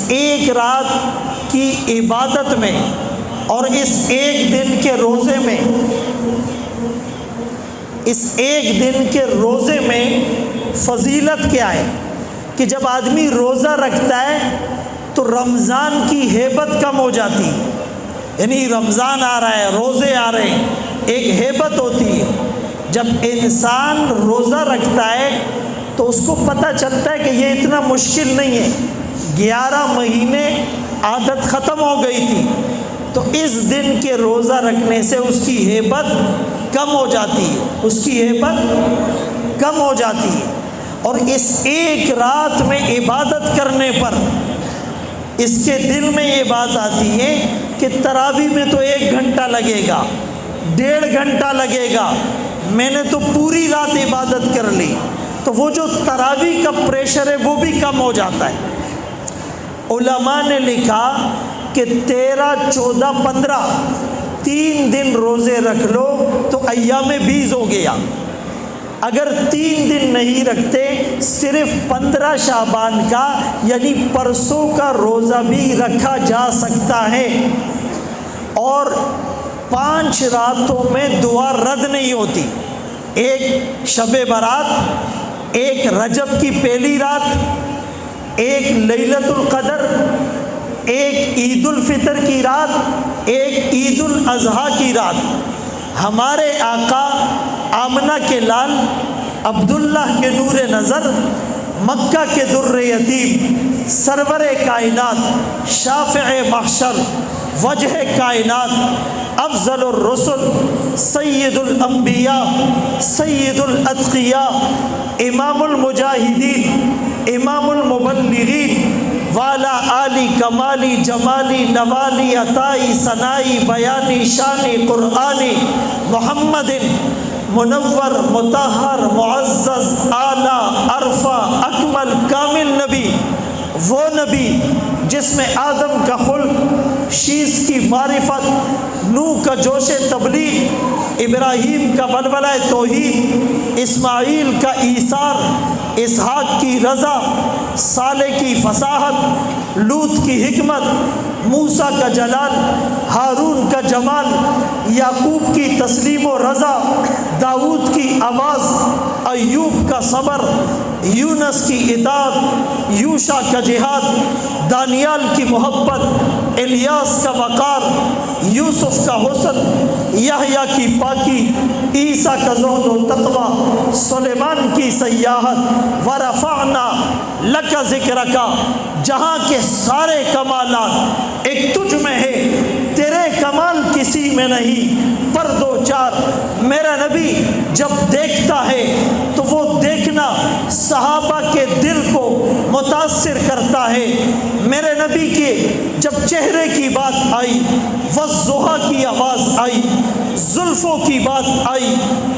ایک رات کی عبادت میں اور اس ایک دن کے روزے میں، اس ایک دن کے روزے میں فضیلت کیا ہے کہ جب آدمی روزہ رکھتا ہے تو رمضان کی ہیبت کم ہو جاتی ہے. یعنی رمضان آ رہا ہے، روزے آ رہے ہیں، ایک ہیبت ہوتی ہے. جب انسان روزہ رکھتا ہے تو اس کو پتہ چلتا ہے کہ یہ اتنا مشکل نہیں ہے. 11 مہینے عادت ختم ہو گئی تھی، تو اس دن کے روزہ رکھنے سے اس کی ہیبت کم ہو جاتی ہے، اس کی ہیبت کم ہو جاتی ہے. اور اس ایک رات میں عبادت کرنے پر اس کے دل میں یہ بات آتی ہے کہ تراویح میں تو 1 گھنٹہ لگے گا، 1.5 گھنٹہ لگے گا، میں نے تو پوری رات عبادت کر لی. تو وہ جو تراویح کا پریشر ہے وہ بھی کم ہو جاتا ہے. علماء نے لکھا کہ 13، 14، 15 3 دن روزے رکھ لو تو ایام بیض ہو گیا. اگر 3 دن نہیں رکھتے، صرف 15 شعبان کا یعنی پرسوں کا روزہ بھی رکھا جا سکتا ہے. اور 5 راتوں میں دعا رد نہیں ہوتی. ایک شب برات، ایک رجب کی پہلی رات، ایک لیلۃ القدر، ایک عید الفطر کی رات، ایک عید الاضحیٰ کی رات. ہمارے آقا آمنہ کے لال، عبداللہ کے نور نظر، مکہ کے در یتیم، سرور کائنات، شافع محشر، وجہ کائنات، افضل الرسل، سید الانبیاء، سید الاتقیاء، امام المجاہدین، امام المبلغین، والا عالی کمالی جمالی نوالی عطائی ثنائی بیانی شانی قرآنی، محمد منور مطہر معزز اعلیٰ عرفہ اکمل کامل نبی، وہ نبی جس میں آدم کا خلق، شیس کی معرفت، نوح کا جوش تبلیغ، ابراہیم کا ولولہ توحید، اسماعیل کا ایثار، اسحاق کی رضا، صالح کی فصاحت، لوط کی حکمت، موسیٰ کا جلال، ہارون کا جمال، یعقوب کی تسلیم و رضا، داؤد کی آواز، ایوب کا صبر، یونس کی اطاعت، یوشع کا جہاد، دانیال کی محبت، الیاس کا وقار، یوسف کا حسن، یحییٰ کی پاکی، عیسیٰ کا زہد و تقوی، سلیمان کی سیاحت، ورفعنا لک ذکرک، جہاں کے سارے کمالات ایک تجھ میں ہے، تیرے کمال کسی میں نہیں. پر 2-4 میرا نبی جب دیکھتا ہے تو وہ دیکھنا صحابہ کے دل کو متاثر کرتا ہے. میرے نبی کے جب چہرے کی بات آئی، والضحیٰ کی آواز آئی، زلفوں کی بات آئی،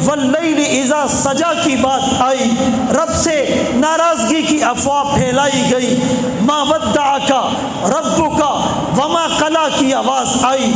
واللیل اذا سجا کی بات آئی، رب سے ناراضگی کی افواہ پھیلائی گئی، ما ودعک ربک وما قلی کی آواز آئی،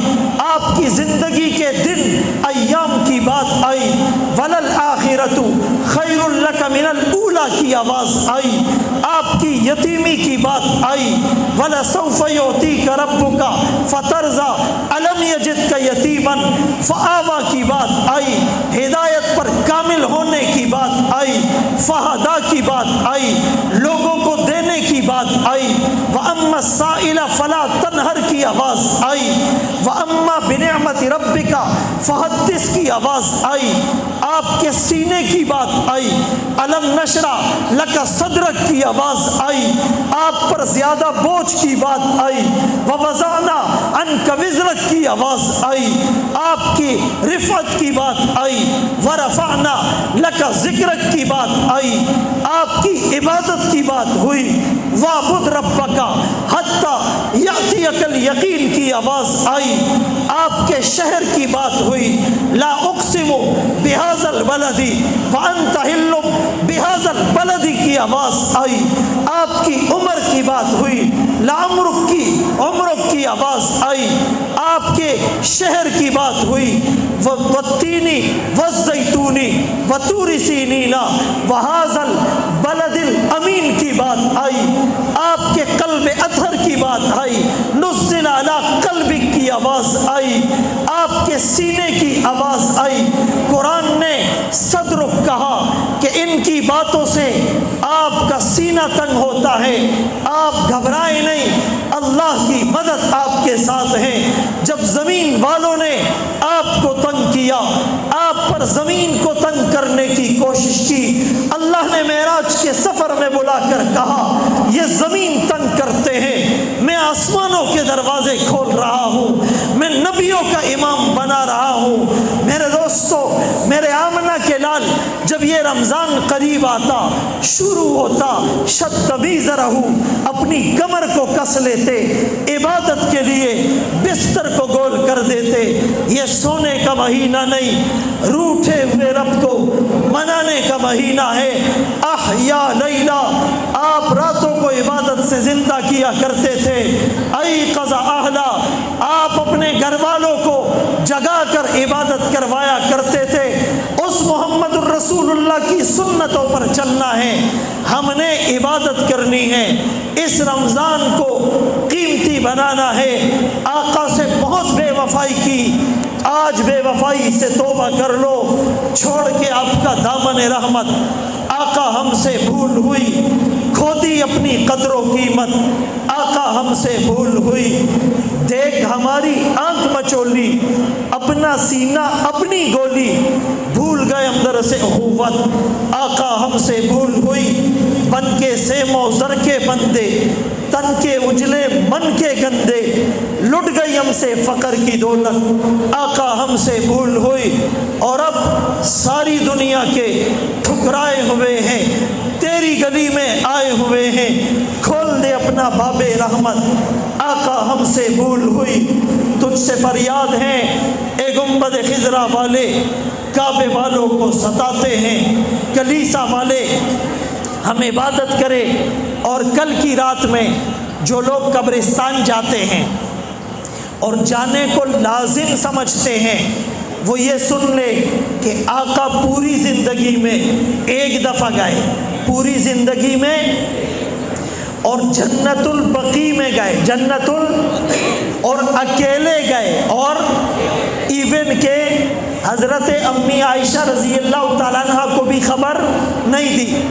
آپ کی زندگی کے دن ایام کی بات آئی، وللآخرۃ خیر لک من الاولی کی آواز آئی، آپ کی یتیمی کی بات آئی، ولسوف یعطیک ربک فترضی الم یجدک یتیما فآوی کی بات آئی، ہدایت پر کامل ہونے کی بات آئی، فہدا کی بات آئی، لوگوں کو دینے کی بات آئی، وَأَمَّا السَّائِلَ فَلَا تَنْهَرْ کی آواز آئی، وَأَمَّا بِنِعْمَةِ رَبِّكَ فَحَدِّثْ کی آواز آئی، آپ کے سینے کی بات آئی، أَلَمْ نَشْرَحْ لَكَ صَدْرَكَ کی آواز آئی، آپ پر زیادہ بوجھ کی بات آئی، وَوَضَعْنَا عَنْكَ وِزْرَكَ کی آواز آئی، آپ کی رفعت کی بات آئی، وَرَفَعْنَا لَكَ ذِكْرَكَ کی بات آئی، آپ کی عبادت کی بات ہوئی، وَاعْبُدْ رَبَّكَ حَتَّى يَأْتِيَكَ الْيَقِينُ کی آواز آئی، آپ کے شہر کی بات ہوئی، لا اقسم بهذا البلد وانت حل بهذا البلد کی آواز آئی، آپ کی عمر کی بات ہوئی، لعمرک کی عمرک کی آواز آئی، آپ کے شہر کی بات ہوئی، والتین والزیتون وطور سینین وهذا البلد الامین کی بات آئی، آپ کے قلب اطہر کی آواز آئی، آپ کے سینے کی آواز آئی۔ قرآن نے صدرک کہا کہ ان کی باتوں سے آپ کا سینہ تنگ ہوتا ہے، آپ گھبرائیں نہیں، اللہ کی مدد آپ کے ساتھ ہے۔ جب زمین والوں نے آپ کو تنگ کیا، آپ پر زمین کو تنگ کرنے کی کوشش کی، اللہ نے معراج کے سفر میں بلا کر کہا یہ زمین تنگ کرتے ہیں، میں آسمانوں کے دروازے کھول رہا ہوں، میں نبیوں کا امام بنا رہا ہوں۔ میرے دوستو، میرے آمنہ کے لال جب یہ رمضان قریب آتا، شروع ہوتا، شتمیزرہ اپنی کمر کو کس لیتے، عبادت کے لیے بستر کو گول کر دیتے۔ یہ سونے کا مہینہ نہیں، روٹھے ہوئے رب کو منانے کا مہینہ ہے۔ احیا لیلا، آپ راتوں کو عبادت سے زندہ کیا کرتے تھے۔ ایقظ اہلا، آپ اپنے گھر والوں کو جگا کر عبادت کروایا کرتے تھے۔ اس محمد الرسول اللہ کی سنتوں پر چلنا ہے، ہم نے عبادت کرنی ہے، اس رمضان کو قیمتی بنانا ہے۔ آقا سے بہت بے وفائی کی، آج بے وفائی سے توبہ کر لو، چھوڑ کے آپ کا دامن رحمت۔ آقا ہم سے بھول ہوئی، کھو دی اپنی قدر و قیمت، آقا ہم سے بھول ہوئی، دیکھ ہماری آنکھ مچولی، اپنا سینہ اپنی گولی، بھول گئے اندر سے اخوت، آقا ہم سے بھول ہوئی، بن کے سیم و زر کے بندے، تن کے اجلے من کے گندے، لٹ گئی ہم سے فقر کی دولت، آقا ہم سے بھول ہوئی، اور اب ساری دنیا کے ٹھکرائے ہوئے ہیں، تیری گلی میں آئے ہوئے ہیں، کھول دے اپنا باب رحمت، آقا ہم سے بھول ہوئی۔ تجھ سے فریاد ہے اے گنبد خضرا والے، کعبے والوں کو ستاتے ہیں، کلیسا والے ہم عبادت کرے۔ اور کل کی رات میں جو لوگ قبرستان جاتے ہیں اور جانے کو لازم سمجھتے ہیں، وہ یہ سن لے کہ آقا پوری زندگی میں ایک دفعہ گئے، پوری زندگی میں، اور جنت البقیع میں گئے، اور اکیلے گئے، اور ایون کہ حضرت امی عائشہ رضی اللہ تعالیٰ عنہ کو بھی خبر نہیں دی۔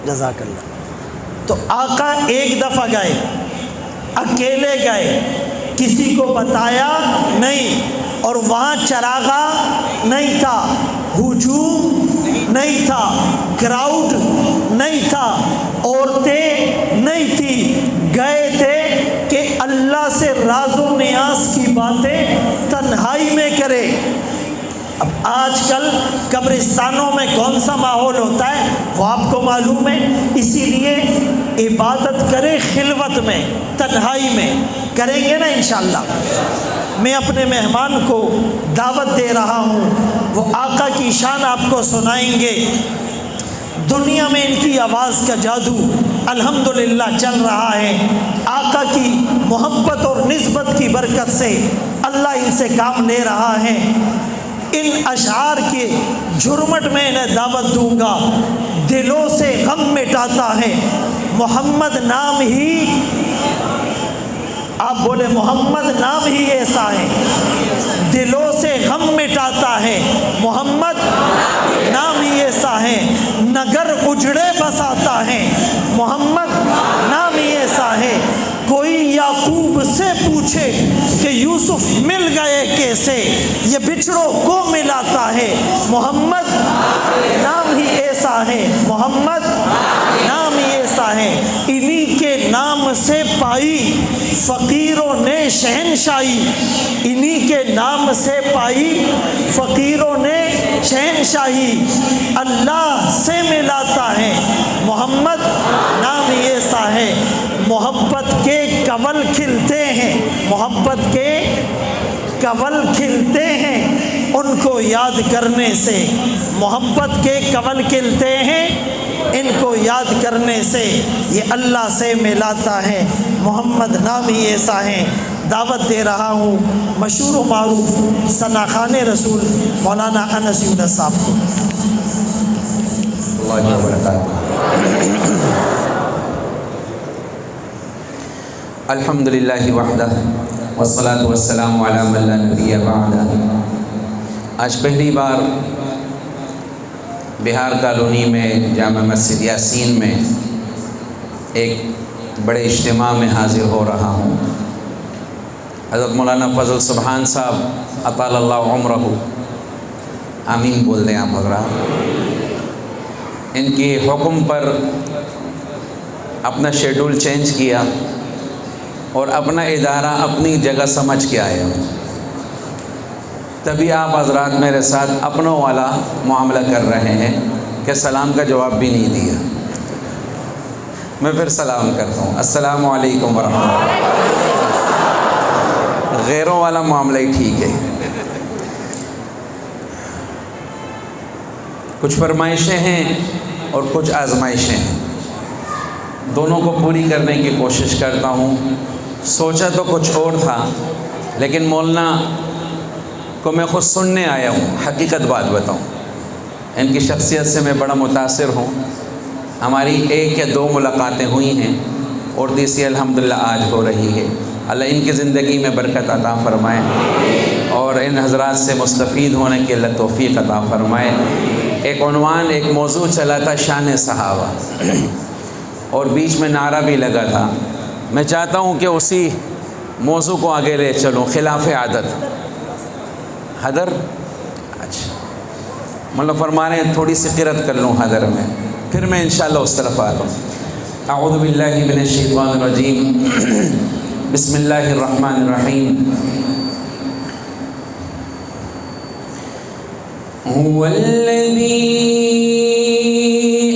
جزاک اللہ۔ تو آقا ایک دفعہ گئے، اکیلے گئے، کسی کو بتایا نہیں، اور وہاں چراغا نہیں تھا، ہجوم نہیں تھا، کراؤڈ نہیں تھا، عورتیں نہیں تھی، گئے تھے کہ اللہ سے راز و نیاز کی باتیں تنہائی میں کرے۔ اب آج کل قبرستانوں میں کون سا ماحول ہوتا ہے وہ آپ کو معلوم ہے، اسی لیے عبادت کرے خلوت میں، تنہائی میں، کریں گے نا انشاءاللہ۔ میں اپنے مہمان کو دعوت دے رہا ہوں، وہ آقا کی شان آپ کو سنائیں گے۔ دنیا میں ان کی آواز کا جادو الحمدللہ چل رہا ہے، آقا کی محبت اور نسبت کی برکت سے اللہ ان سے کام لے رہا ہے۔ ان اشعار کے جھرمٹ میں انہیں دعوت دوں گا، دلوں سے غم مٹاتا ہے محمد نام ہی، آپ بولے محمد نام ہی ایسا ہے، دلوں سے غم مٹاتا ہے محمد نام ہی ایسا ہے، نگر اجڑے بساتا ہے محمد نام ہی ایسا ہے۔ کوئی یعقوب سے پوچھے کہ یوسف مل گئے کیسے، یہ بچھڑوں کو ملاتا ہے محمد نام ہی ایسا ہے، محمد نام ہی ایسا ہے۔ انہی کے نام سے پائی فقیروں نے شہنشاہی، انہی کے نام سے پائی فقیروں نے شہنشاہی، اللہ سے ملاتا ہے محمد نام ہی ایسا ہے۔ محبت کے کنول کھلتے ہیں، محبت کے کنول کھلتے ہیں ان کو یاد کرنے سے، محبت کے کنول کھلتے ہیں ان کو یاد کرنے سے، یہ اللہ سے ملاتا ہے محمد نام ہی ایسا ہے۔ دعوت دے رہا ہوں مشہور و معروف ثناخان رسول مولانا انس یونس صاحب کو۔ الحمدللہ وحدہ والصلاة والسلام علی من لا نبی بعدہ۔ آج پہلی بار بہار کالونی میں جامع مسجد یاسین میں ایک بڑے اجتماع میں حاضر ہو رہا ہوں۔ حضرت مولانا فضل سبحان صاحب اطال اللہ عمرہ، آمین بول دیں آپ حضرات، ان کے حکم پر اپنا شیڈول چینج کیا اور اپنا ادارہ اپنی جگہ سمجھ کے آئے ہوں، تبھی آپ حضرات میرے ساتھ اپنوں والا معاملہ کر رہے ہیں کہ سلام کا جواب بھی نہیں دیا۔ میں پھر سلام کرتا ہوں، السلام علیکم ورحمۃ اللہ۔ غیروں والا معاملہ ہی ٹھیک ہے۔ کچھ فرمائشیں ہیں اور کچھ آزمائشیں ہیں، دونوں کو پوری کرنے کی کوشش کرتا ہوں۔ سوچا تو کچھ اور تھا، لیکن مولانا کو میں خود سننے آیا ہوں، حقیقت بات بتاؤں، ان کی شخصیت سے میں بڑا متاثر ہوں۔ ہماری 1 یا 2 ملاقاتیں ہوئی ہیں اور تیسری الحمدللہ آج ہو رہی ہے۔ اللہ ان کی زندگی میں برکت عطا فرمائے اور ان حضرات سے مستفید ہونے کی اللہ توفیق عطا فرمائے۔ ایک عنوان، ایک موضوع چلا تھا شان صحابہ، اور بیچ میں نعرہ بھی لگا تھا۔ میں چاہتا ہوں کہ اسی موضوع کو آگے لے چلوں، خلاف عادت۔ حدر، اچھا مطلب فرما رہے ہیں تھوڑی سی قرت کر لوں حدر میں، پھر میں انشاءاللہ اس طرف آتا ہوں۔ اعوذ باللہ من الشیطان الرجیم، بسم اللہ الرحمن الرحیم۔ هو الذی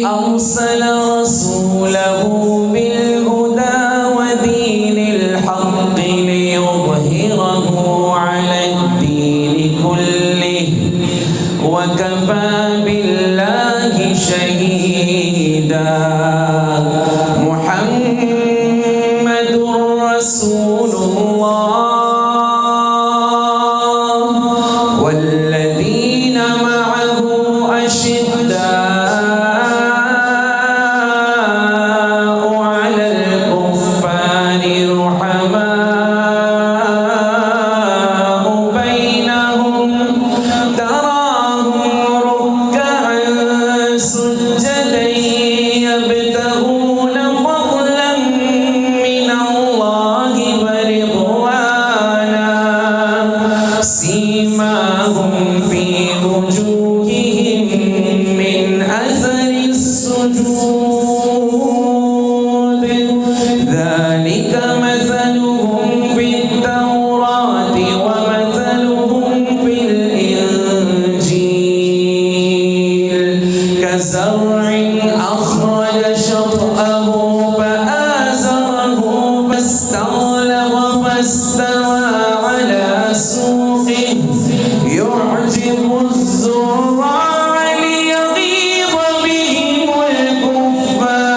ارسل رسولہ بالہدی ودین الحق لیظہرہ علی الدین کلہ وکفی باللہ شہیدا۔ محمد رسول اللہ والذین معہ اشداء علی الکفار رحماء بینہم تراہم رکعا سجدا یبتغون فضلا من اللہ ورضوانا سیماہم فی وجوہہم من اثر السجود ذلک مثلہم فی التوراۃ ومثلہم فی الانجیل کزرع اخرج شطأہ فآزرہ فاستغلظ فاستوى على سوقه يعجب الزراع ليغيظ بهم الكفار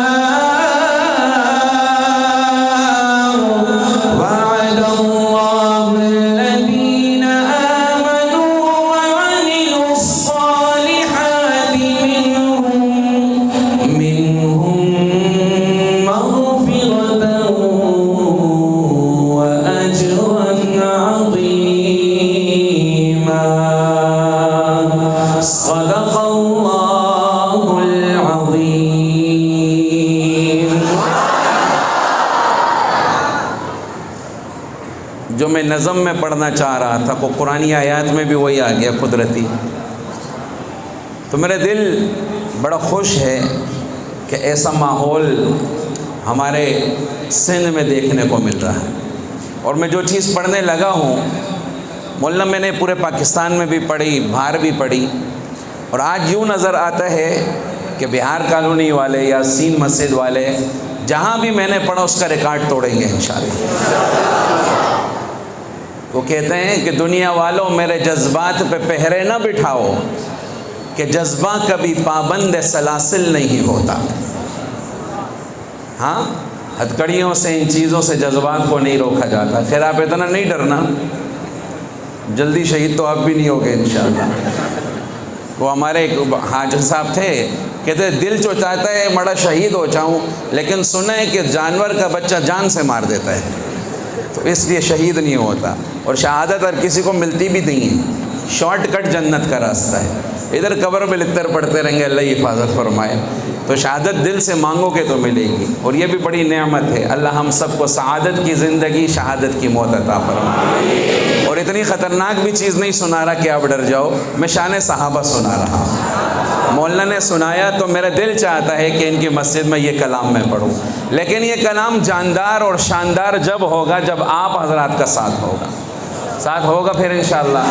وعد الله الذين آمنوا وعملوا الصالحات منهم مغفرة وأجرا عظيما۔ صدق اللہ العظیم۔ جو میں نظم میں پڑھنا چاہ رہا تھا وہ قرآنی آیات میں بھی وہی آ گیا قدرتی، تو میرا دل بڑا خوش ہے کہ ایسا ماحول ہمارے سندھ میں دیکھنے کو مل رہا ہے۔ اور میں جو چیز پڑھنے لگا ہوں مولانا، میں نے پورے پاکستان میں بھی پڑھی، باہر بھی پڑھی، اور آج یوں نظر آتا ہے کہ بہار کالونی والے یا یاسین مسجد والے جہاں بھی میں نے پڑھا اس کا ریکارڈ توڑیں گے انشاءاللہ۔ وہ کہتے ہیں کہ دنیا والوں میرے جذبات پہ پہرے نہ بٹھاؤ کہ جذبہ کبھی پابند سلاسل نہیں ہوتا۔ ہاں، ہتھکڑیوں سے، ان چیزوں سے جذبات کو نہیں روکا جاتا۔ خیر آپ اتنا نہیں ڈرنا، جلدی شہید تو آپ بھی نہیں ہوگے انشاءاللہ۔ وہ ہمارے ایک حاجی صاحب تھے، کہتے ہیں دل جو چاہتا ہے بڑا شہید ہو جاؤں، لیکن سنا ہے کہ جانور کا بچہ جان سے مار دیتا ہے، تو اس لیے شہید نہیں ہوتا. اور شہادت ہر کسی کو ملتی بھی نہیں ہے، شارٹ کٹ جنت کا راستہ ہے. ادھر قبر میں لکتر پڑھتے رہیں گے، اللہ حفاظت فرمائے. تو شہادت دل سے مانگو گے تو ملے گی، اور یہ بھی بڑی نعمت ہے. اللہ ہم سب کو سعادت کی زندگی، شہادت کی موت عطا فرمائے. اور اتنی خطرناک بھی چیز نہیں سنا رہا کہ آپ ڈر جاؤ، میں شان صحابہ سنا رہا ہوں. مولانا نے سنایا تو میرا دل چاہتا ہے کہ ان کی مسجد میں یہ کلام میں پڑھوں، لیکن یہ کلام جاندار اور شاندار جب ہوگا جب آپ حضرات کا ساتھ ہوگا پھر انشاءاللہ.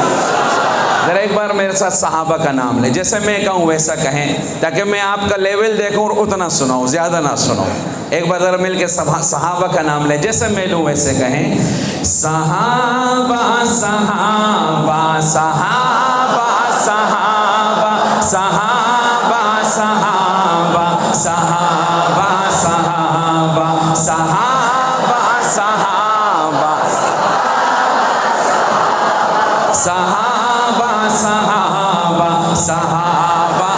ذرا ایک بار میرے ساتھ صحابہ کا نام لیں، جیسے میں کہوں ویسا کہیں، تاکہ میں آپ کا لیول دیکھوں اور اتنا سناؤں، زیادہ نہ سناؤں. ایک بار ذرا مل کے صحابہ کا نام لیں، جیسے میں لوں ویسے کہیں. صحابہ صحابہ صحابہ صحابہ صحابہ صحابہ صحابہ صحابہ صحابہ صحابہ صحابہ صحابہ صحابہ.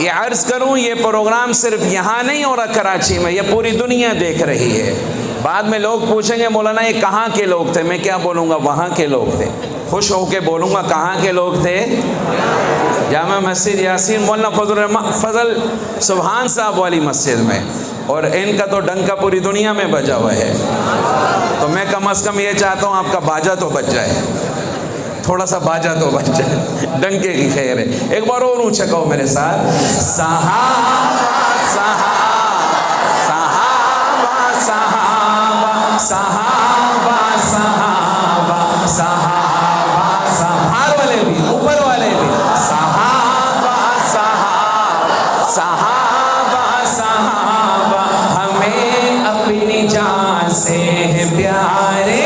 یہ عرض کروں، یہ پروگرام صرف یہاں نہیں ہو رہا کراچی میں، یہ پوری دنیا دیکھ رہی ہے. بعد میں لوگ پوچھیں گے مولانا یہ کہاں کے لوگ تھے، میں کیا بولوں گا؟ وہاں کے لوگ تھے. خوش ہو کے بولوں گا کہاں کے لوگ تھے؟ جامع مسجد یاسین مولانا فضل سبحان صاحب والی مسجد میں. اور ان کا تو ڈنکا پوری دنیا میں بجا ہوا ہے، تو میں کم از کم یہ چاہتا ہوں آپ کا باجا تو بج جائے، تھوڑا سا باجا تو بج جائے، ڈنکے کی خیر ہے. ایک بار اور اونچا کہو میرے ساتھ. صحابہ صحابہ صحابہ صحابہ صحابہ صحابہ صحابہ والے بھی، اوپر والے بھی. صحابہ صحابہ صحابہ صحابہ ہمیں اپنی جان سے ہے پیارے.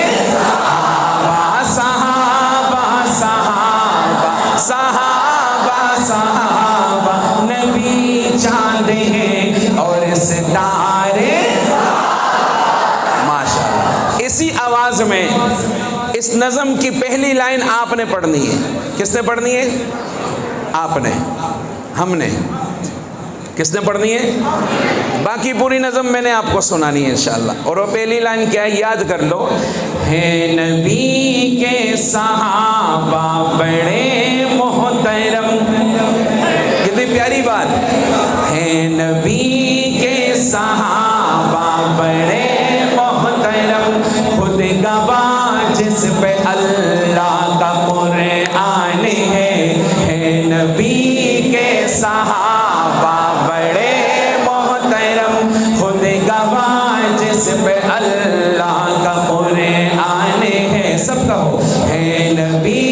صحابہ صحابہ نبی چاند ہیں اور ستارے. ماشاءاللہ. اسی آواز میں اس نظم کی پہلی لائن آپ نے پڑھنی ہے. کس نے پڑھنی ہے؟ آپ نے. ہم نے. کس نے پڑھنی ہے؟ باقی پوری نظم میں نے آپ کو سنانی ہے انشاءاللہ. اور وہ پہلی لائن کیا ہے یاد کر لو. ہے نبی کے صحابہ بڑے محترم. کتنی پیاری بات. ہے نبی کے صحابہ بڑے محترم، خود گواہ جس پہ اللہ کا قرآن ہے. ہے نبی کے صحابہ بڑے محترم، خود گواہ جس پہ اللہ کا قرآن ہے. سب کہو. ہے نبی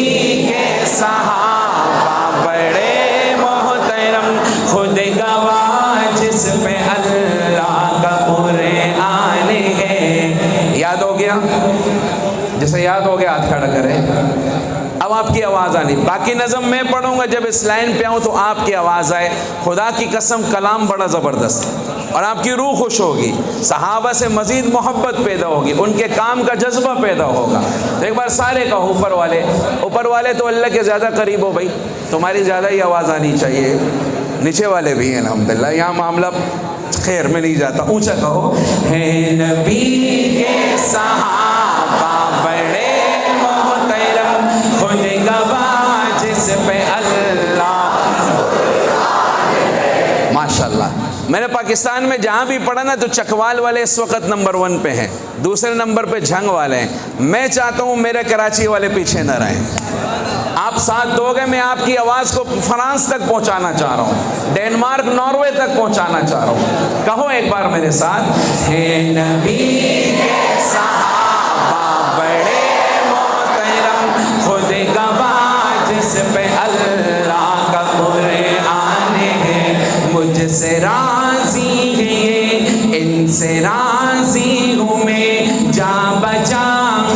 کے صحابہ بڑے محترم، خود گواہ جس پہ اللہ کا قرآن ہے. یاد ہو گیا؟ جیسے یاد ہو گیا ہاتھ کھڑا کرے. اب آپ کی آواز آنی. باقی نظم میں پڑھوں گا، جب اس لائن پہ آؤں تو آپ کی آواز آئے. خدا کی قسم کلام بڑا زبردست اور آپ کی روح خوش ہوگی. صحابہ سے مزید محبت پیدا ہوگی، ان کے کام کا جذبہ پیدا ہوگا. تو ایک بار سارے کہو. اوپر والے تو اللہ کے زیادہ قریب ہو بھائی، تمہاری زیادہ ہی آواز آنی چاہیے. نیچے والے بھی ہیں الحمدللہ، یہاں معاملہ خیر میں نہیں جاتا. اونچا کہو. ہے نبی کے صحابہ بڑے محترم، خود گواہ جس پہ اللہ. ماشاءاللہ. میں نے پاکستان میں جہاں بھی پڑھا نا تو چکوال والے اس وقت نمبر 1 پہ ہیں، دوسرے نمبر پہ جھنگ والے ہیں. میں چاہتا ہوں میرے کراچی والے پیچھے نہ رہیں. آپ ساتھ دو گے، میں آپ کی آواز کو فرانس تک پہنچانا چاہ رہا ہوں، ڈینمارک ناروے تک پہنچانا چاہ رہا ہوں. کہو ایک بار میرے ساتھ. ہے نبی کے صحابہ بڑے محترم، خود گواہ جس پہ اللہ کا قرآن ہے. مجھ سے راضی ہے یہ، ان سے راضی ہوں میں، جا بجا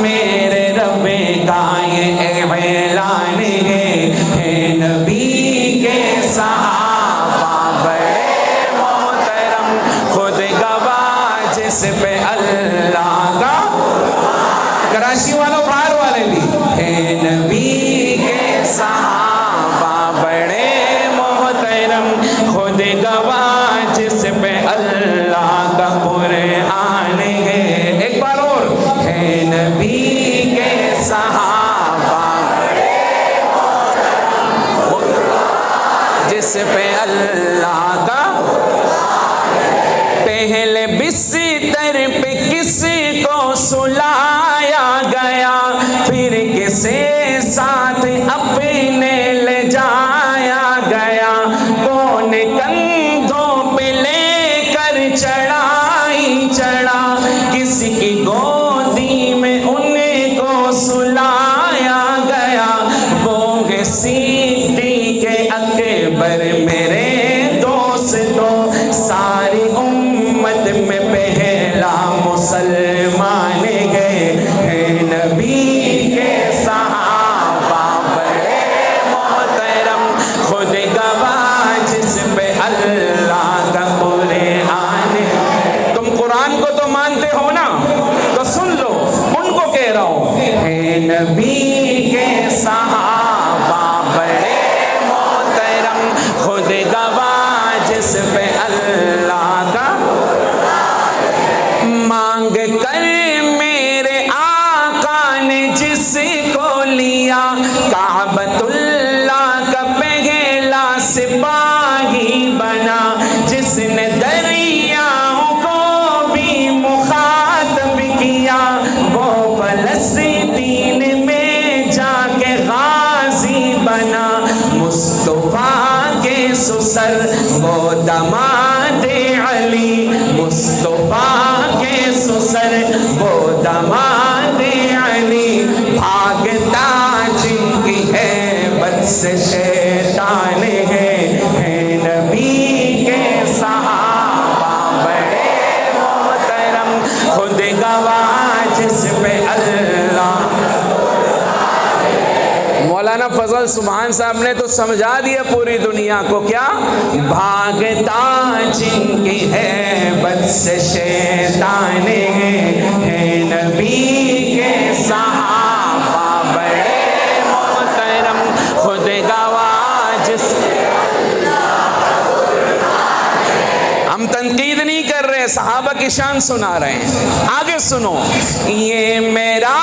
میرے رب کا یہ اعلان ہے. ہے نبی کے صحابہ بڑے محترم، خود گواہ جس پہ اللہ کا. کراچی والوں باہر والے بھی. ہے نبی کے صحابہ بڑے محترم، سلایا گیا، پھر کسے ساتھ اپنے لے جایا گیا، کون کندھوں پہ لے کر چڑھائی چڑھا، کس کی گودی میں ان کو سلایا گیا، وہ ہے صدیق اکبر میرے دوستوں، ساری امت میں پہلا مسلمان ہے نبی کے صحابہ بڑے محترم، خود گواہ جس پہ اللہ کا قرآن ہے۔ تم قرآن کو تو مانتے ہو نا، تو سن لو، ان کو کہہ رہا ہوں، ہے نبی کے صحابہ بڑے محترم، خود گواہ جس پہ اللہ کا مانگ کر میرے آقا نے جس کو لیا، کعبۃ اللہ کا پہلا سپاہی بنا، جس نے دریاؤں کو بھی مخاطب کیا، وہ فلسطین میں جا کے غازی بنا، مصطفیٰ کے سسر وہ داماد علی، مصطفیٰ کے سسر وہ داماد علی، بھاگتا جن کی ہیبت سے شیطان ہے نبی کے صحابہ بڑے محترم، خود گواہ جس پہ اللہ۔ مولانا فضل سبحان صاحب نے تو سمجھا دیا پوری دنیا کو، کیا؟ بھاگتا جن کی ہیبت سے شیطان ہے نبی کے صحابہ بڑے محترم، خود گواہ جس۔ ہم تنقید نہیں کر رہے، صحابہ کی شان سنا رہے ہیں۔ آگے سنو، یہ میرا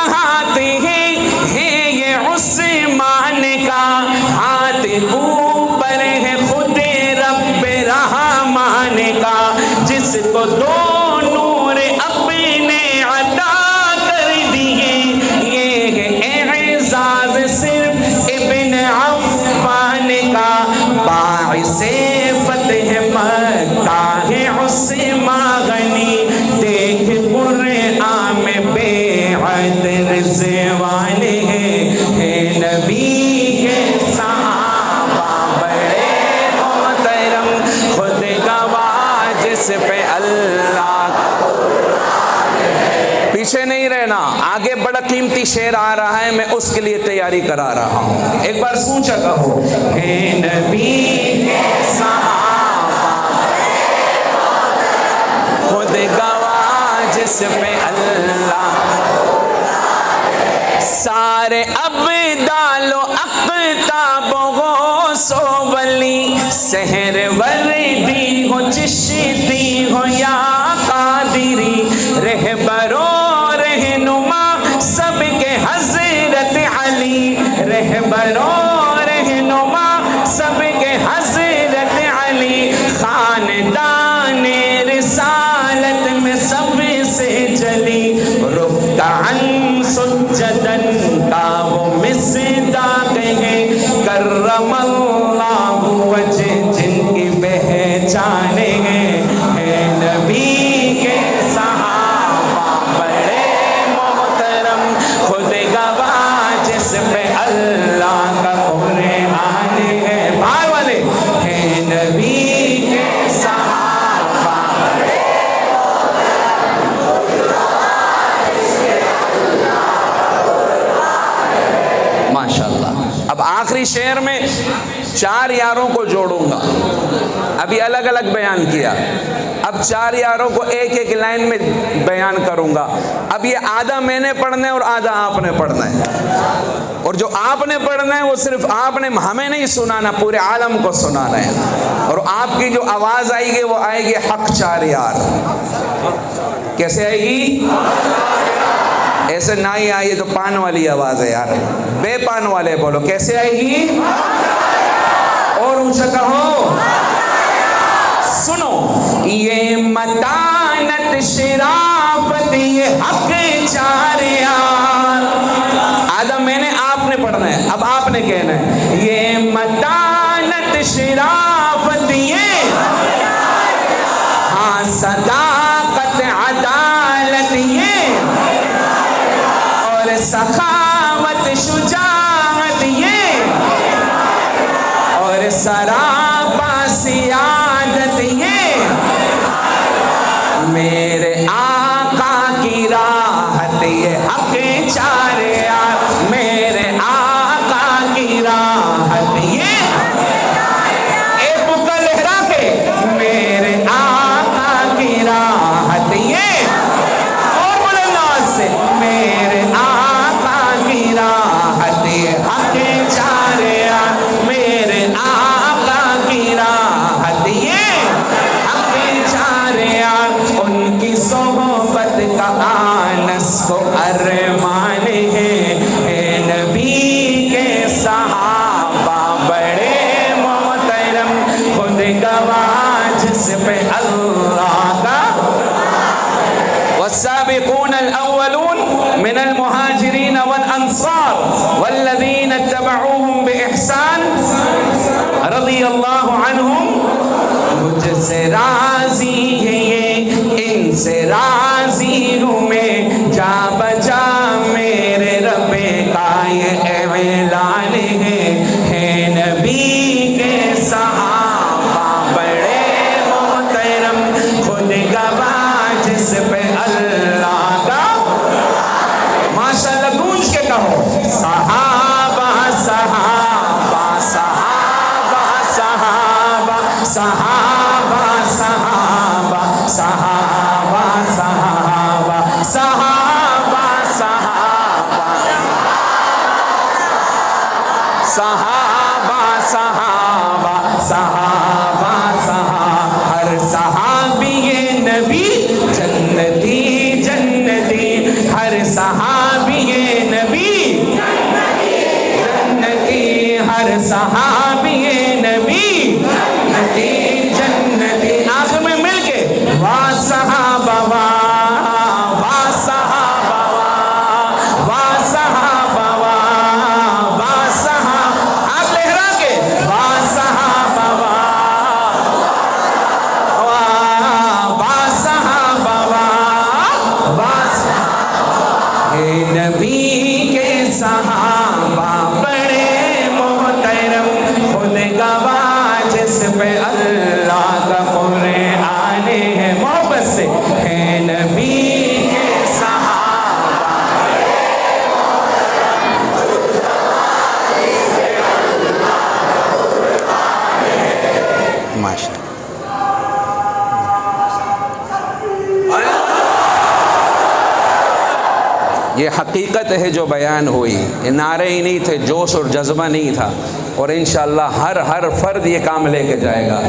ہاتھ ہے یہ عثمان کا ہاتھ، اوپر ہے خود رب رحمان کا، جس کو دو نور اپنے عطا کر دیے، یہ ہے اعزاز صرف ابن عفان کا، باعث فتح مکہ ہے عثمان غنی، دیکھ قرآن میں بیعت رضوان ہے نبی کے صحابہ بڑے محترم، خود گواہ جس پہ اللہ۔ پیچھے نہیں رہنا، آگے بڑا قیمتی شعر آ رہا ہے، میں اس کے لیے تیاری کرا رہا ہوں، ایک بار سوچا کہو، ہے نبی کے صحابہ خود گواہ جس پہ اللہ، سارے ابدال و اقطاب و غوث و ولی، سحر وردی ہو چشتی ہو یا قادری، رہبر و رہنما سب کے حضرت علی، رہبر و رہنما سب کے حضرت علی، خاندان رسالت میں سب سے جلی، رکعن سجدن کا وہ مصداق ہے، کرم اللہ وجہ جن کی پہچان ہے نبی کے صحابہ بڑے محترم، خود گواہ جس پہ اللہ کا قرآن ہے، بھائی والے ہے نبی کے صحابہ بڑے ماشاءاللہ۔ اب آخری شعر میں 4 یاروں کو جوڑوں گا، ابھی الگ الگ بیان کیا، اب 4 یاروں کو ایک ایک لائن میں بیان کروں گا۔ اب یہ آدھا میں نے پڑھنا ہے اور آدھا آپ نے پڑھنا ہے، اور جو آپ نے پڑھنا ہے وہ صرف آپ نے ہمیں نہیں سنانا، پورے عالم کو سنانا ہے، اور آپ کی جو آواز آئے گی وہ آئے گی حق 4 یار۔ کیسے آئے گی؟ ایسے نہ ہی آئیے تو پان والی آواز ہے یار، بے پان والے بولو، کیسے آئے گی؟ اور اونچا کہو، سنو، یہ متا متانت شرافت یہ حق چار یار. آدم میں نے آپ نے پڑھنا ہے, اب آپ نے کہنا ہے یہ متانت شرافت یہ, ہاں صداقت عدالت یہ, اور سخاوت شجاعت یہ, اور سراپا سیادت یہ, میرے آقا کی راحت یہ حق چار یار, میرے آقا کی راحت یہ, ایک مکہ لہرا کے میرے آقا کی راحت یہ, اور بلند آواز سے میرے آقا کی راحت یہ حق چار یار, میرے آقا کی راحت یہ حق چار یار. ان کی صحبت کا آنس کو ارمان ہے, اے نبی کے صحابہ بڑے محترم, خود گواہ جس پہ اللہ کا. والسابقون الأولون من المهاجرين والأنصار والذين اتبعوهم بإحسان رضي الله عنهم. مجھ سے راضی ہے یہ, ان سے راضی ہوں میں, جا بجا میرے رب کا یہ اعلان ہے نبی کے صحابہ بڑے محترم, خود گواہ جس پہ اللہ کا. ماشاءاللہ گونج کے کہو صحابہ صحابہ صحابہ صحابہ صحابہ صحابہ صحابہ صحابہ صحابہ صحابہ صحابہ صحابہ صحابہ, ہر صحابی نبی جنتی جنتی, ہر صحابی نبی جنتی, ہر صحابی نبی جنتی جنتی. آخر میں مل کے وا صحابہ وا صحابہ وا صحابہ وا صحابہ, آپ لہرا کے وا صحابہ وا صحابہ وا صحابہ. اے نبی کے صحابہ بڑے محترم, خود گواہ جس پہ اللہ کا قرآن ہے, محبت سے ہے نبی کے صحابہ بڑے محترم. ماشاء یہ حقیقت ہے جو بیان ہوئی, یہ نعرے ہی نہیں تھے, جوش اور جذبہ نہیں تھا, اور انشاءاللہ ہر فرد یہ کام لے کے جائے گا.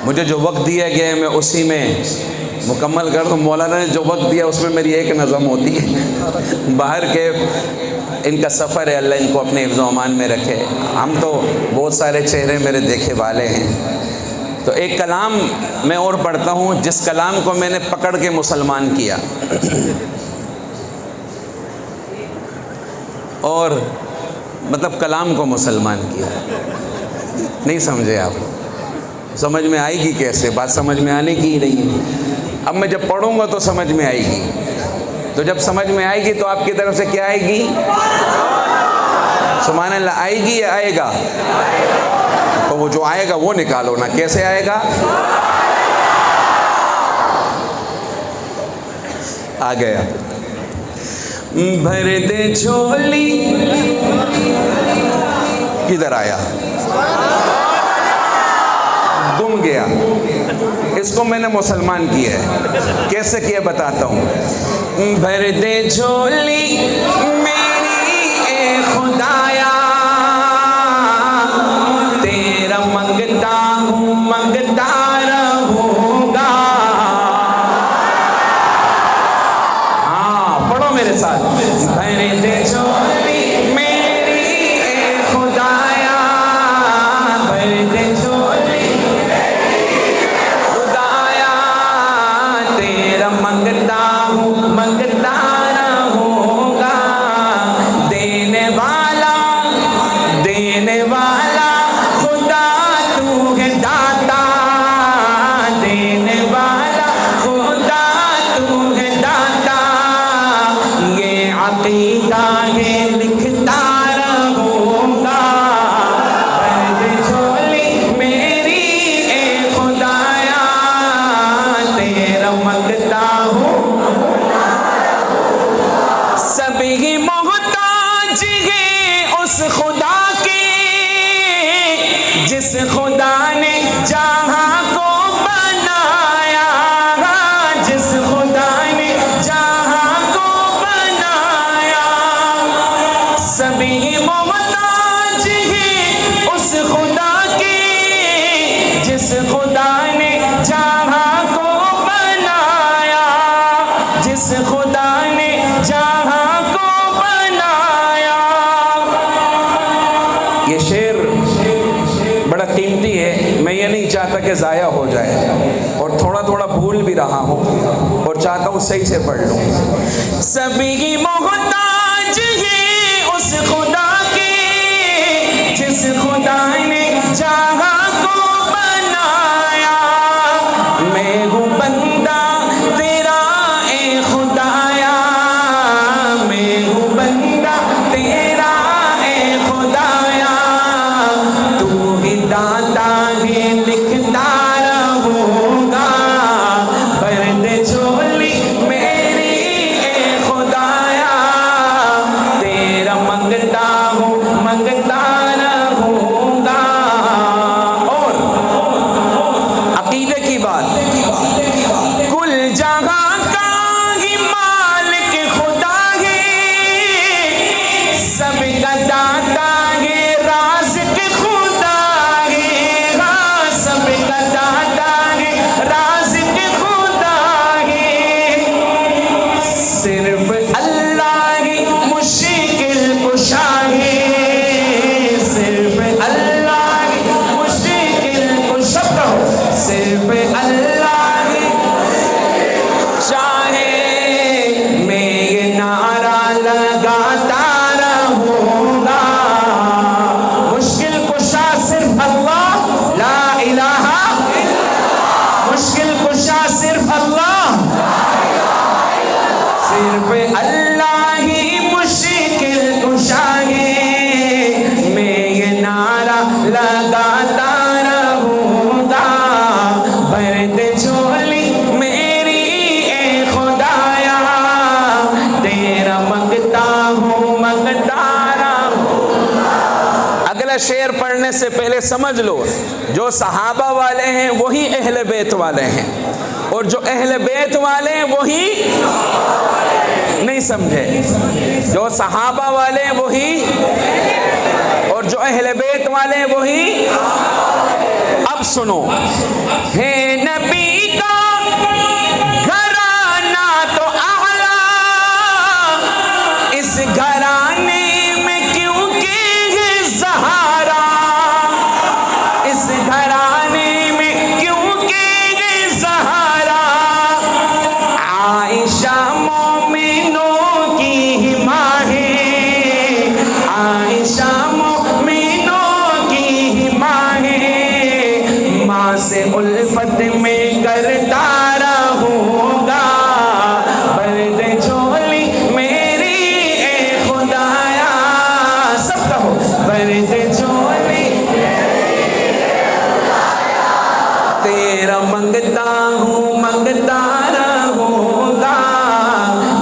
مجھے جو وقت دیا گیا ہے میں اسی میں مکمل کر دوں. مولانا نے جو وقت دیا اس میں میری ایک نظم ہوتی ہے, باہر کے ان کا سفر ہے, اللہ ان کو اپنے حفظ و امان میں رکھے. ہم تو بہت سارے چہرے میرے دیکھے والے ہیں, تو ایک کلام میں اور پڑھتا ہوں جس کلام کو میں نے پکڑ کے مسلمان کیا, اور مطلب کلام کو مسلمان کیا. نہیں سمجھے آپ؟ سمجھ میں آئے گی کیسے؟ بات سمجھ میں آنے کی ہی نہیں ہے. اب میں جب پڑھوں گا تو سمجھ میں آئے گی, تو جب سمجھ میں آئے گی تو آپ کی طرف سے کیا آئے گی؟ سبحان اللہ. آئے گی یا آئے گا؟ تو وہ جو آئے گا وہ نکالو نا, کیسے آئے گا؟ آ گیا. بھر دے جھولی, کدھر آیا؟ گم گیا. اس کو میں نے مسلمان کیا ہے. کیسے کیا بتاتا ہوں. بھر دے جھولی میری اے خدایا, تیرا منگتا ہوں منگتا رہوں گا. ہاں پڑھو میرے ساتھ. بھر دے جھولی میری اے خدایا, بھر دے جھولی خدا مانگتا ہوں سبھی محتاج ہیں اس خدا کے جس خدا نے جہاں کو بنایا جس خدا نے جہاں کو بنایا سبھی محتاج ہیں اس خدا کے جس خدا نے جہاں کو بنایا جس خدا نے جہاں کو بنایا. یہ شعر بڑا قیمتی ہے، میں یہ نہیں چاہتا کہ ضائع ہو جائے، اور تھوڑا تھوڑا بھول بھی رہا ہوں اور چاہتا ہوں صحیح سے پڑھ لوں. سبھی محتاج ہیں اس خدا کے جس خدا نے جہاں کو بنایا. میں ہوں بندہ تیرا اے خدایا، میں ہوں بندہ تیرا اے خدایا. تو ہی داتا ہے لکھتا رہوں گا فرد جھولی میری اے خدایا. تیرا منگتا ہوں منگتا رہوں گا. اور عقیدے کی بات، کل جہاں کا ہی مالک خدا ہے، سب کا داتا ہے رازق خدا ہے. ہاں سب کا داتا ہے رازق خدا ہے. صرف اللہ ہی مشکل کشا ہے، صرف اللہ ہی مشکل کشا. صرف اللہ ہی چاہے. میں یہ نعرہ لگاتا رہوں گا، مشکل کشا صرف اللہ، لا الہ، مشکل کشا صرف اللہ، صرف اللہ ہی مشکل کشا ہے. میں یہ نعرہ لگاتا رہوں گا بھر دے جھولی میری اے خدایا. تیرا منگتا ہوں منگتا رہوں. اگلا شعر پڑھنے سے پہلے سمجھ لو، جو صحابہ والے ہیں وہی اہل بیت والے ہیں، اور جو اہل بیت والے ہیں وہی نہیں سمجھے. جو صحابہ والے ہیں وہی، اور جو اہل بیت والے ہیں وہی. اب سنو، ہے نبی کا گھرانہ تو اعلیٰ، اس گھرانے میں کیوں کہ ہے زہرا، اس گھرانے میں کیوں کہ ہے زہرا. عائشہ مومنوں کی ہی ماں ہے، عائشہ مومنوں کی ہی ماں ہے. ماں سے الفت میں کرتا رہوں گا برد جھولی میری اے خدایا. سب کہو برد جھولی تیرا منگتا ہوں منگتا رہوں گا.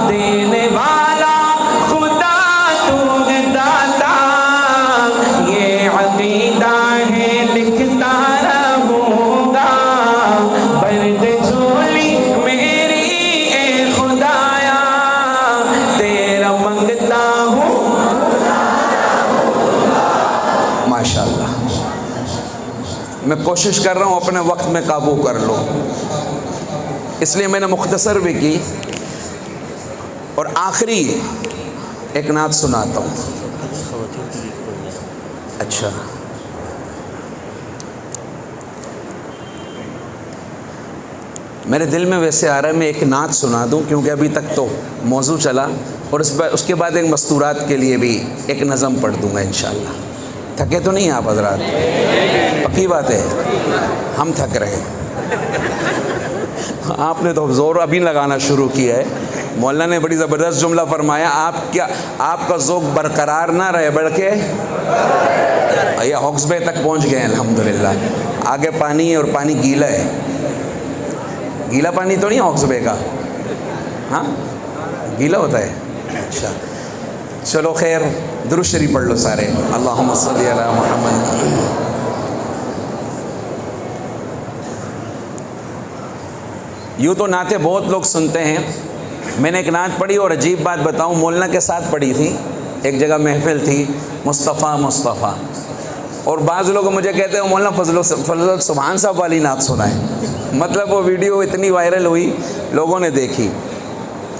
دینے والا خدا تو ہے داتا، یہ عقیدہ ہے لکھتا رہوں گا برد جھولی میری اے خدایا. تیرا منگتا ہوں. ماشاءاللہ، میں کوشش کر رہا ہوں اپنے وقت میں قابو کر لو، اس لیے میں نے مختصر بھی کی. اور آخری ایک نعت سناتا ہوں. اچھا، میرے دل میں ویسے آ رہا ہے میں ایک نعت سنا دوں، کیونکہ ابھی تک تو موضوع چلا، اور اس کے بعد ایک مستورات کے لیے بھی ایک نظم پڑھ دوں گا انشاءاللہ. تھکے تو نہیں آپ حضرات؟ پکی بات ہے، ہم تھک رہے ہیں. آپ نے تو زور ابھی لگانا شروع کیا ہے. مولانا نے بڑی زبردست جملہ فرمایا، آپ کا ذوق برقرار نہ رہے بلکہ یہ ہاکس بے تک پہنچ گئے ہیں الحمدللہ. آگے پانی ہے اور پانی گیلا ہے. گیلا پانی تو نہیں اوکسبے کا؟ ہاں گیلا ہوتا ہے؟ اچھا چلو خیر، درود شریف پڑھ لو سارے، اللہم صلی علی محمد۔ یوں تو نعتیں بہت لوگ سنتے ہیں، میں نے ایک نعت پڑھی اور عجیب بات بتاؤں، مولانا کے ساتھ پڑھی تھی، ایک جگہ محفل تھی، مصطفیٰ مصطفیٰ، اور بعض لوگ مجھے کہتے ہیں مولانا فضل سبحان صاحب والی نعت سنائیں، مطلب وہ ویڈیو اتنی وائرل ہوئی، لوگوں نے دیکھی،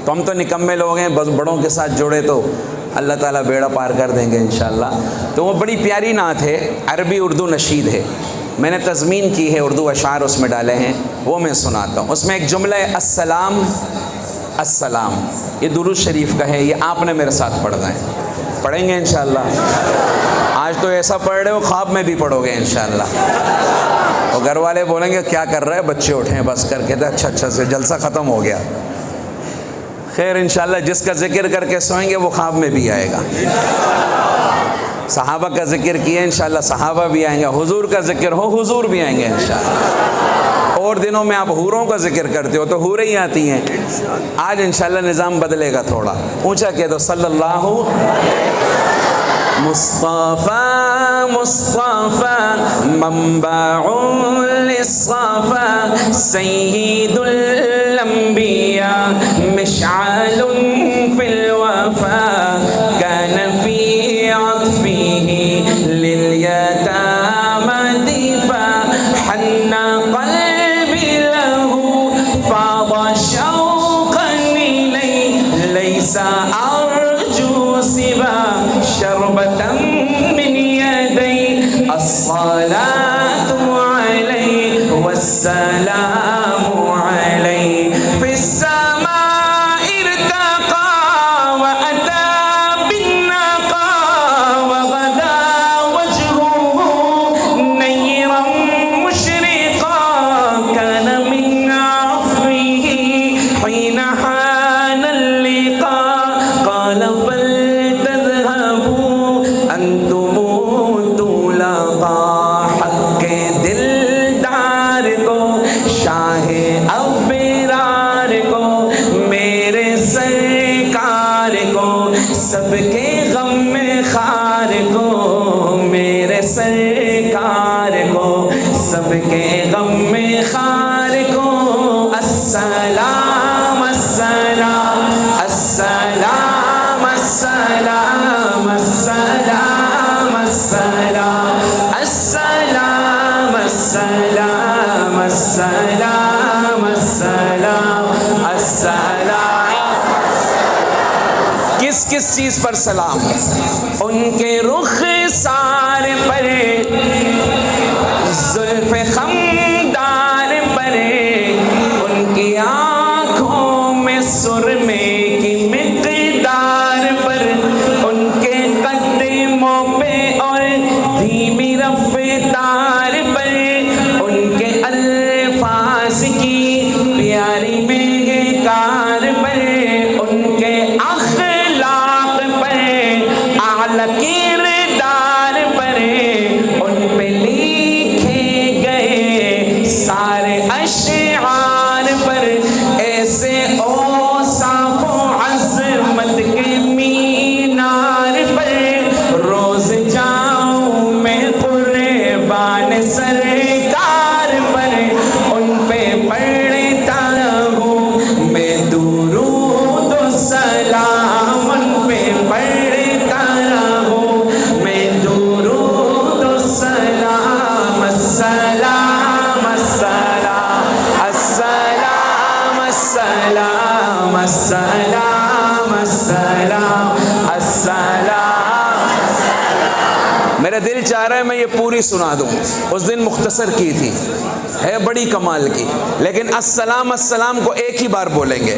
تو ہم تو نکمے لوگ ہیں، بس بڑوں کے ساتھ جوڑے تو اللہ تعالیٰ بیڑا پار کر دیں گے انشاءاللہ۔ تو وہ بڑی پیاری نعت ہے، عربی اردو نشید ہے، میں نے تضمین کی ہے، اردو اشعار اس میں ڈالے ہیں، وہ میں سناتا ہوں۔ اس میں ایک جملہ ہے السلام السلام، یہ درود شریف کا ہے، یہ آپ نے میرے ساتھ پڑھنا ہے، پڑھیں گے انشاءاللہ۔ آج تو ایسا پڑھ رہے ہو خواب میں بھی پڑھو گے انشاءاللہ، اور گھر والے بولیں گے کیا کر رہے ہیں، بچے اٹھیں بس کر کے، اچھا سے جلسہ ختم ہو گیا۔ خیر انشاءاللہ جس کا ذکر کر کے سوئیں گے وہ خواب میں بھی آئے گا۔ صحابہ کا ذکر کیا انشاءاللہ صحابہ بھی آئیں گے، حضور کا ذکر ہو حضور بھی آئیں گے انشاءاللہ۔ اور دنوں میں آپ حوروں کا ذکر کرتے ہو تو حوریں ہی آتی ہیں، آج انشاءاللہ نظام بدلے گا تھوڑا، اونچا کہہ دو صلی اللہ مصطفیٰ مصطفیٰ منبع للصفا سید الانبیاء مشعل فی الوفا كان في عطفه لليتامى ضيفا حن قلبي له فاض شوقا إليه ليس أرجو سوى شربة من يدي الصلاة عليه والسلام عليه في السماء ارتقى وأتى بالنقى وغدا وجهه نيرا مشرقا كان من عفوه حين حان اللقاء قال فلتذهبوا أنتم طلقاء حق دلدار کو شاہ ابرار کو میرے سرکار کو سب کے غم میں خار کو میرے سرکار کو سب کے غم میں خار کو السلام السلام السلام السلام السلام السلام السلام السلام السلام السلام السلام۔ کس کس چیز پر سلام؟ ان کے رخسار پر، زلف خمدار پر، ان کی آنکھوں میں سرمے کی مقدار پر، ان کے قدموں پہ اور دھیمی رفتار پر، ان کے الفاظ کی پیاری مہکار پر، ان کے اخلاق پر اعلیٰ کردار پر، ان پہ لکھے گئے سارے اشعار پر، ایسے اوصاف و عظمت کے مینار پر روز جاؤں میں قربان سرکار پر، ان پہ پڑھتا ہوں میں درود و سلام، ان پہ پڑھتا ہوں میں درود و سلام، السلام السلام السلام السلام السلام السلام السلام۔ میرا دل چاہ رہا ہے میں یہ پوری سنا دوں، اس دن مختصر کی تھی، ہے بڑی کمال کی، لیکن السلام السلام کو ایک ہی بار بولیں گے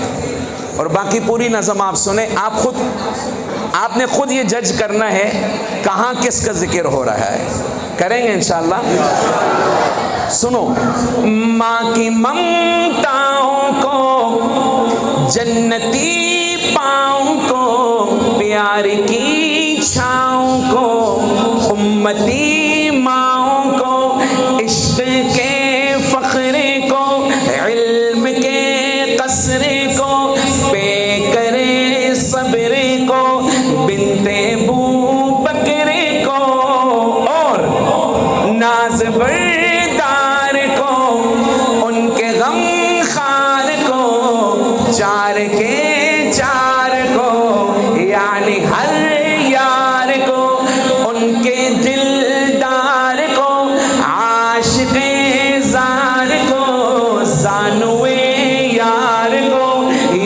اور باقی پوری نظم آپ سنیں، آپ نے خود یہ جج کرنا ہے کہاں کس کا ذکر ہو رہا ہے، کریں گے انشاءاللہ۔ سنو، ماں کی ممتاؤں کو جنتی پاؤں کو پیار کی چھاؤں کو امتی ماؤں کو عشق کے فخر کو علم کے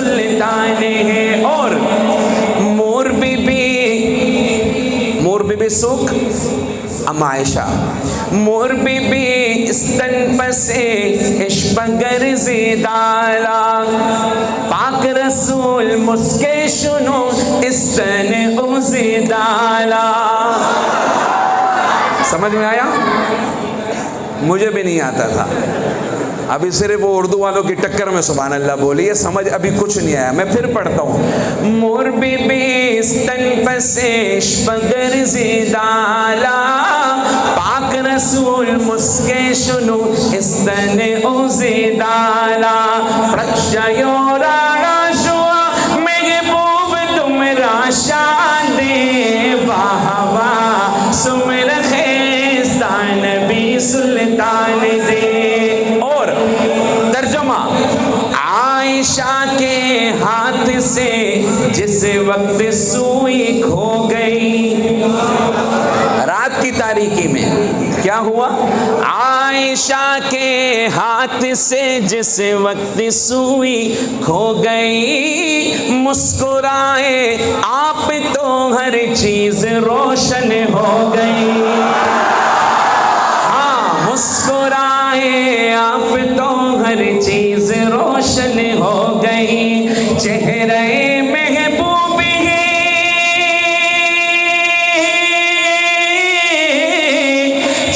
سلطان ہے. اور مور بی بی سکھ ام عائشہ مور بی بی استن پسے عشق گرزی دالا پاک رسول مسکے شنو استن اوزی دالا. سمجھ میں آیا؟ مجھے بھی نہیں آتا تھا. ابھی صرف وہ اردو والوں کی ٹکر میں سبحان اللہ بولی ہے, سمجھ ابھی کچھ نہیں آیا. میں پھر پڑھتا ہوں. مور بی بی استن پسے شپگرزی دالا پاک رسول مسکے شنو استن اوزی دالا پرکشیو راڑا شوا محبوب تم راشان دے واہ سمر خیستان نبی سلطان دے. اور ترجمہ عائشہ کے ہاتھ سے جس وقت سوئی کھو گئی, رات کی تاریکی میں کیا ہوا؟ عائشہ کے ہاتھ سے جس وقت سوئی کھو گئی مسکرائے آپ تو ہر چیز روشن ہو گئی. مسکرائے آپ تو ہر چیز روشن ہو گئی. چہرے محبوب ہے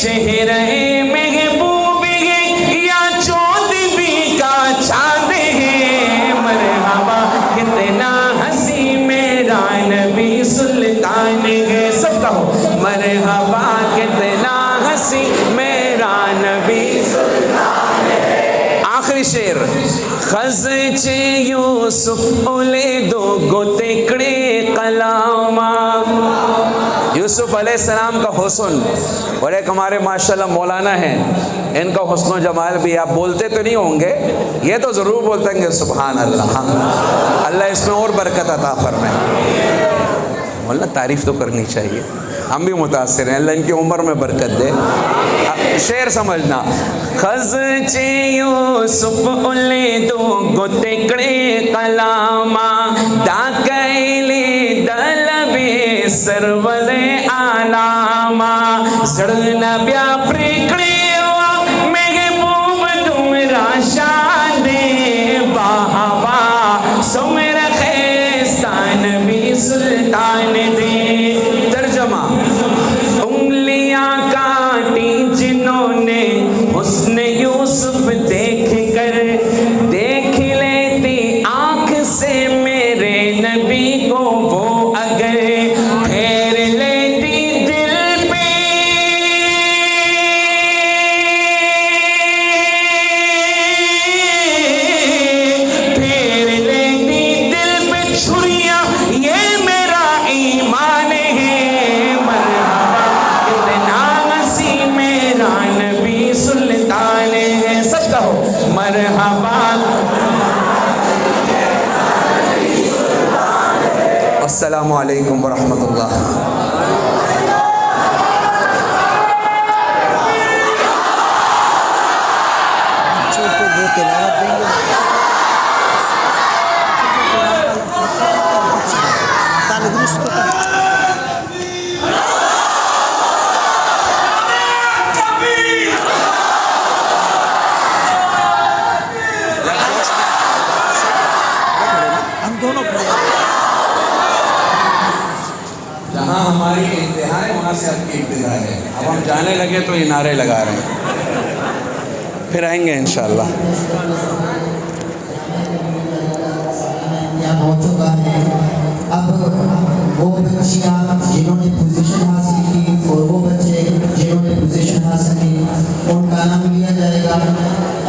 چہرے محبوب ہے یا چودھویں کا چاند ہے. مرحبا کتنا ہنسی میرا نبی سلطان ہے. سب کہو مرحبا کتنا ہنسی میرا نبی سلطان ہے. آخری شعر. خزچ یوسف اولے دو گوتکڑے کلاما. یوسف علیہ السلام کا حسن, اور ایک ہمارے ماشاءاللہ مولانا ہیں, ان کا حسن و جمال بھی آپ بولتے تو نہیں ہوں گے, یہ تو ضرور بولتے ہیں سبحان اللہ. اللہ اس میں اور برکت عطا فرمائے. مولانا تعریف تو کرنی چاہیے, ہم بھی متاثر ہیں, اللہ ان کی عمر میں برکت دے. شعر سمجھنا. خزچ یوسف اولے دو گوتکڑے کلاما دا کیلے دلبے سرولے آلاما زڑنا بیا پریکڑے وا محبوب تم راشان دے باہوا سمر خیستان نبی سلطان دے. ترجمہ. انگلیاں کاٹی جنہوں نے حسن یوسف دیکھ کر, دیکھ لیتی آنکھ سے میرے نبی کو وہ اگر پھیر لیتی دل پہ پھیر لیتی دل پہ چھریاں یہ میرا ایمان ہے. مرحبا کتنا ہنسی میرا نبی سلطان ہے. سب کہو مرحبا. السلام علیکم ورحمۃ اللہ. جہاں ہماری انتہا ہے وہاں سے آپ کی ابتدا ہے. اب ہم جانے لگے تو یہ نعرے لگا رہے ہیں, پھر آئیں گے انشاءاللہ. یہاں ہو چکا ہے. اب وہ بچیاں جنہوں نے پوزیشن حاصل کی اور وہ بچے جنہوں نے پوزیشن حاصل کی ان کا نام لیا جائے گا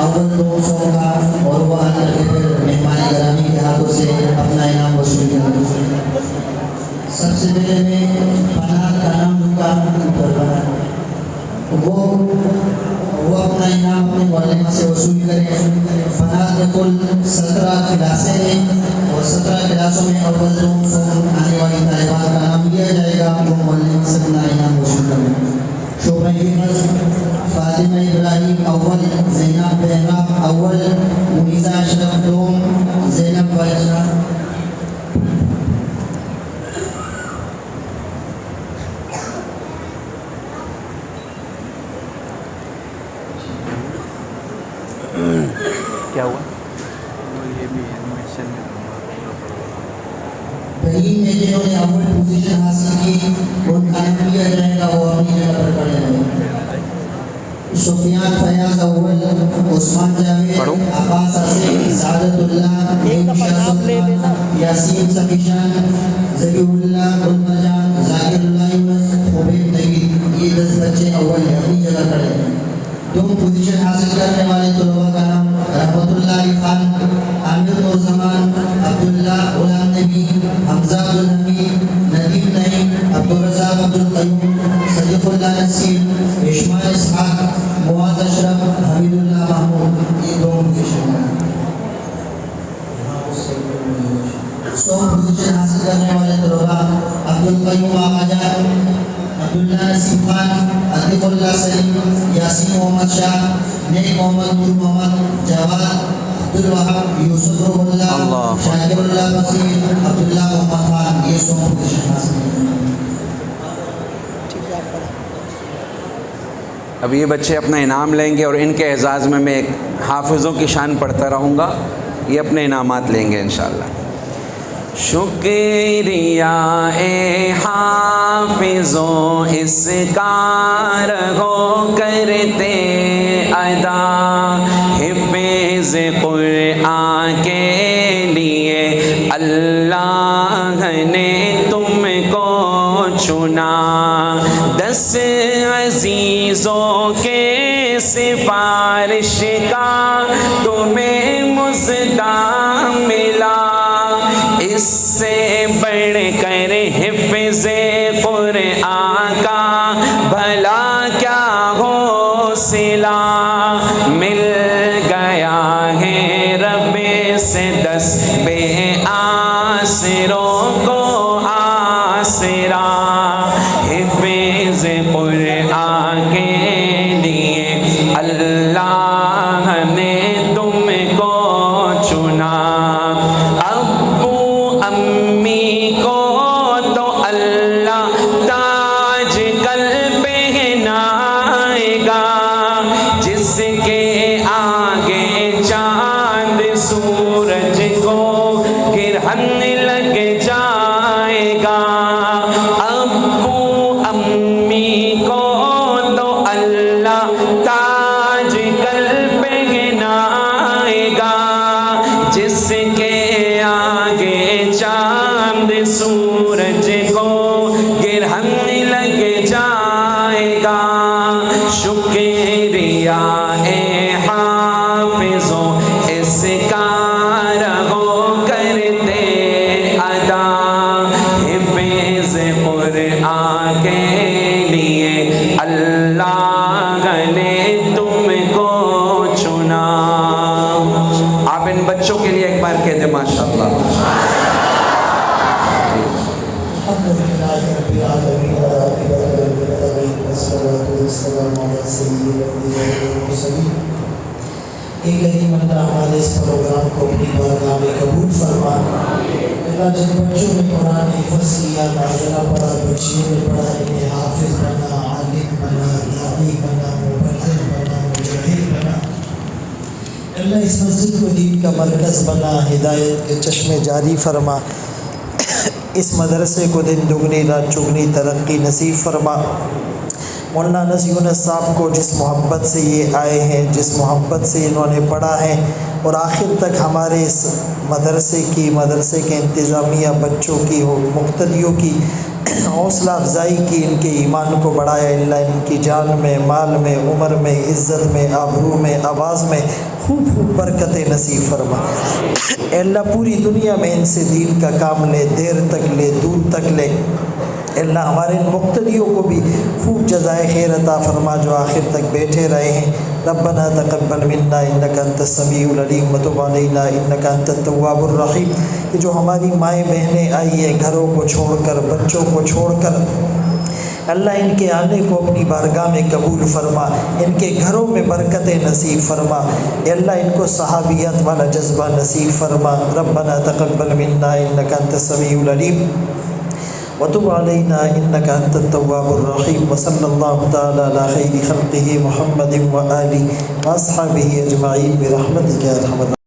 اول 200 کا, اور وہ آ کر کے پھر مہمان گرامی کے ہاتھوں سے اپنا انعام وصول کریں گے. سب سے پہلے میں پناہ کا نام لوں گا. وہ اپنا انعام اپنے معلمہ سے وصول کریں. پناہ میں کل 17 کلاسیں ہیں اور 17 کلاسوں میں اول 200 آنے والی طالبات کا نام لیا جائے گا. وہ معلمہ سے اپنا انعام وصول کریں. شعبہ حفظ فاطمہ ابراہیم اول, زینب بہرا اول, منیزہ اشرف دوم, زینب وجنا کیا ہوا؟ بہین میں جنہوں نے اول پوزیشن حاصل کی ان کا نام لیا جائے گا، وہ اپنی جگہ پر کھڑے ہیں۔ سفیان فیاض اول، عثمان جاوید، عباس حسین، سعادت اللہ، یاسین سفیشان، ذکی اللہ، گلمرجان، ذاکر اللہ یونس، عبید نوید، یہ 10 بچے اول ہیں، اپنی جگہ کھڑے ہیں۔ دوم پوزیشن حاصل کرنے والے طلباء کا نام رحمت اللہ علی خان، عامر نورزمان، عبداللہ غلام نبی، حمزہ عبدالحمید، ندیم نعیم، عبدالرزاق عبدالقیوم، صدیق اللہ نصیر، اشماعیل اسحاق، معاذ اشرف، حمید اللہ محمود، یہ دوم پوزیشن ہیں۔ سوم پوزیشن حاصل کرنے والے طلباء عبدالقیوم آقا جان، عبداللہ نصیب خان، عطیق اللہ سلیم، یاسین محمد شاہ، نیک محمد نور محمد، جواد عبدالوہاب، یوسف روح اللہ، شاکر اللہ بصیر، عبداللہ محمد خان، یہ 100 پوزیشن حاصل ہیں۔ اب یہ بچے اپنا انعام لیں گے اور ان کے اعزاز میں ایک حافظوں کی شان پڑھتا رہوں گا، یہ اپنے انعامات لیں گے انشاءاللہ۔ شکریہ اے حافظوں اس کا رہو کرتے ادا، حفظ قرآن کے لیے اللہ نے تم کو چنا، 10 عزیزوں کے سفارش کا تمہیں مزدہ ملا، اس سے بڑھ کر حفظ قرآن کا بھلا کیا حوصلہ، مل گیا ہے رب سے 10 بے آسروں کو آسرا، حفظ قرآن کے لیے اللہ نے تم کو چنا، ابو امی کو تو اللہ تاج کل پہنائے گا، جس کے آگے چاند سورج کو گرہن لگ جائے گا، ابو امی کو تو اللہ تاج کل پہنائے گا، جس کے آگے چاند سورج کو گرہن لگ جائے گا، شکریہ اے حافظوں اس کا رہو کرتے ادا، حفظ قرآن کے لیے اللہ نے تم کو چنا۔ آپ ان بچوں کے لیے ایک بار کہہ دیں ماشاءاللہ۔ الحمدللہ رب العالمین والصلاۃ والسلام علی سید الانبیاء والمرسلین۔ ایک کریم اللہ ہمارے اس پروگرام کو اپنی بارگاہ میں قبول فرما۔ اللہ جن بچوں نے قرآن حفظ کیا، نازلہ پڑھا، بچیوں نے پڑھا، انہیں حافظ بنا، عالم بنا، داعی بنا، مبلغ بنا، مجاہد بنا، اللہ اس مسجد کو دین کا مرکز بنا، ہدایت کے چشمے جاری فرما، اس مدرسے کو دن دگنی رات چگنی ترقی نصیب فرما۔ مولانا انس یونس صاحب کو جس محبت سے یہ آئے ہیں، جس محبت سے انہوں نے پڑھا ہے اور آخر تک ہمارے اس مدرسے کے انتظامیہ بچوں کی مقتدیوں کی حوصلہ افزائی کی، ان کے ایمان کو بڑھایا، اللہ ان کی جان میں، مال میں، عمر میں، عزت میں، آبرو میں، آواز میں خوب خوب برکت نصیب فرما۔ اے اللہ پوری دنیا میں ان سے دین کا کام لے، دیر تک لے، دور تک لے۔ اے اللہ ہمارے مقتدیوں کو بھی خوب جزائے خیر عطا فرما جو آخر تک بیٹھے رہے ہیں۔ ربنا تقبل منا انک انت السمیع العلیم وتب علینا انک انت التواب الرحیم۔ یہ جو ہماری مائیں بہنیں آئی ہیں گھروں کو چھوڑ کر، بچوں کو چھوڑ کر، اللہ ان کے آنے کو اپنی بارگاہ میں قبول فرما، ان کے گھروں میں برکت نصیب فرما، اے اللہ ان کو صحابیات والا جذبہ نصیب فرما۔ ربنا تقبل منا انک انت السمیع العلیم وتب علینا انک انت التواب الرحیم، وصلی اللہ تعالی علی خیر خلقہ محمد وآلہ واصحابہ اجمعین برحمتک یا ارحم الراحمین۔